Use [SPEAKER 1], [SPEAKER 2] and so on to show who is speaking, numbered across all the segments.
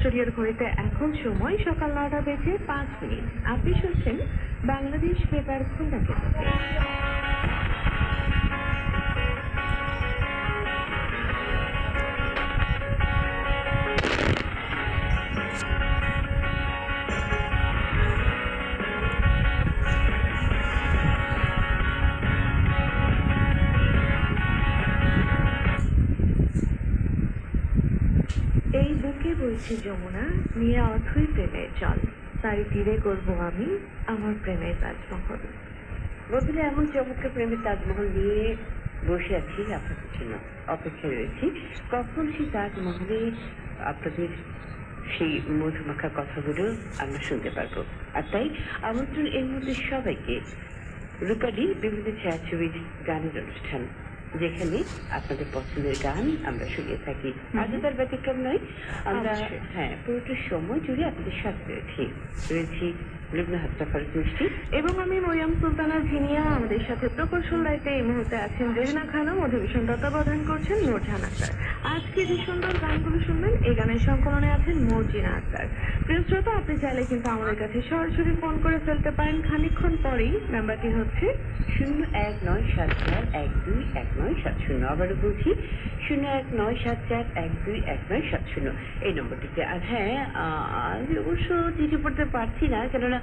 [SPEAKER 1] স্টুডিওর ঘড়িতে এখন সময় সকাল 9টা বেজে 5 মিনিট। আপনি শুনছেন বাংলাদেশ পেপার খুলনা কেন্দ্র থেকে। এই বুকে বইছে যমুনা, নিয়ে অথই প্রেমের জল, তারই তীরে করবো আমি আমার প্রেমের তাজমহল।
[SPEAKER 2] বন্ধুরা, এমন চমৎকার প্রেমের তাজমহল নিয়ে বসে আছি, আপনাদের জন্য অপেক্ষায় রয়েছি কখন সেই তাজমহলে আপনাদের সেই মধুমাখা কথাগুলো আমরা শুনতে পারবো। আর তাই আমন্ত্রণ এর মধ্যে সবাইকে রূপালী বিভিন্ন ছায়াছবির গানের অনুষ্ঠান, যেখানে আপনাদের পছন্দের গান আমরা শুনিয়ে থাকি। আজও তার ব্যতিক্রম নয়। আমরা পুরোটা সময় জুড়ে আপনাদের সাথে রয়েছি লুবনা হাসনা ফারুক মিষ্টি
[SPEAKER 1] এবং আমি মরিয়ম সুলতানা জিনিয়া। আমাদের সাথে প্রকৌশল দায়িত্বে এই মুহূর্তে আছেন রেহনা খানম, অধিবেশন তত্ত্বাবধান করছেন নূরজাহান আক্তার। আজকে যে সুন্দর গানগুলো শুনবেন, এই গানের সংকলনে আছেন মর্জিনা আক্তার। প্রিয় শ্রোতা, আপনি চাইলে কিন্তু আমাদের কাছে সরাসরি ফোন করে ফেলতে পারেন খানিকক্ষণ পরেই। নাম্বারটি হচ্ছে
[SPEAKER 2] 0197412197। আবারও বলছি 0197412197। এই নম্বরটিতে। আর হ্যাঁ, আজ অবশ্য চিঠি পড়তে পারছি না, কেননা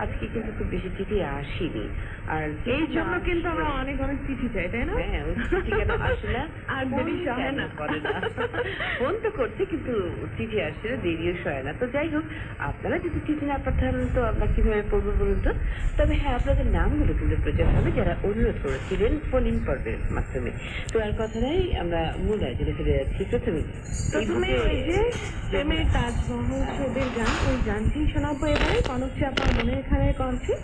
[SPEAKER 2] আজকে কিন্তু খুব বেশি চিঠি আসেনি। আর
[SPEAKER 1] এই জন্য কিন্তু আমরা অনেক অনেক চিঠি চাই, তাই না?
[SPEAKER 2] হ্যাঁ, চিঠি কেন আসে না
[SPEAKER 1] আর দেরি সহে না।
[SPEAKER 2] ফোন তো করছে কিন্তু চিঠি আসছে না, দেরিও সয় না। তো যাই হোক, আপনারা যদি চিঠি না পাঠান তো আমরা কিভাবে পড়বো বলুন তো? তবে হ্যাঁ, আপনাদের নামগুলো কিন্তু প্রচার হবে যারা অনুরোধ করেছিলেন ফোন ইন পর্বের মাধ্যমে। তো আর কথা নাই, আমরা মূল আয়োজনে ফিরে যাচ্ছি।
[SPEAKER 1] প্রথমে ওই যে প্রেমের তাজমহল ছবির গান, ওই গানটি শোনাবো এবারে কনক চাপা মনের খানের কণ্ঠে।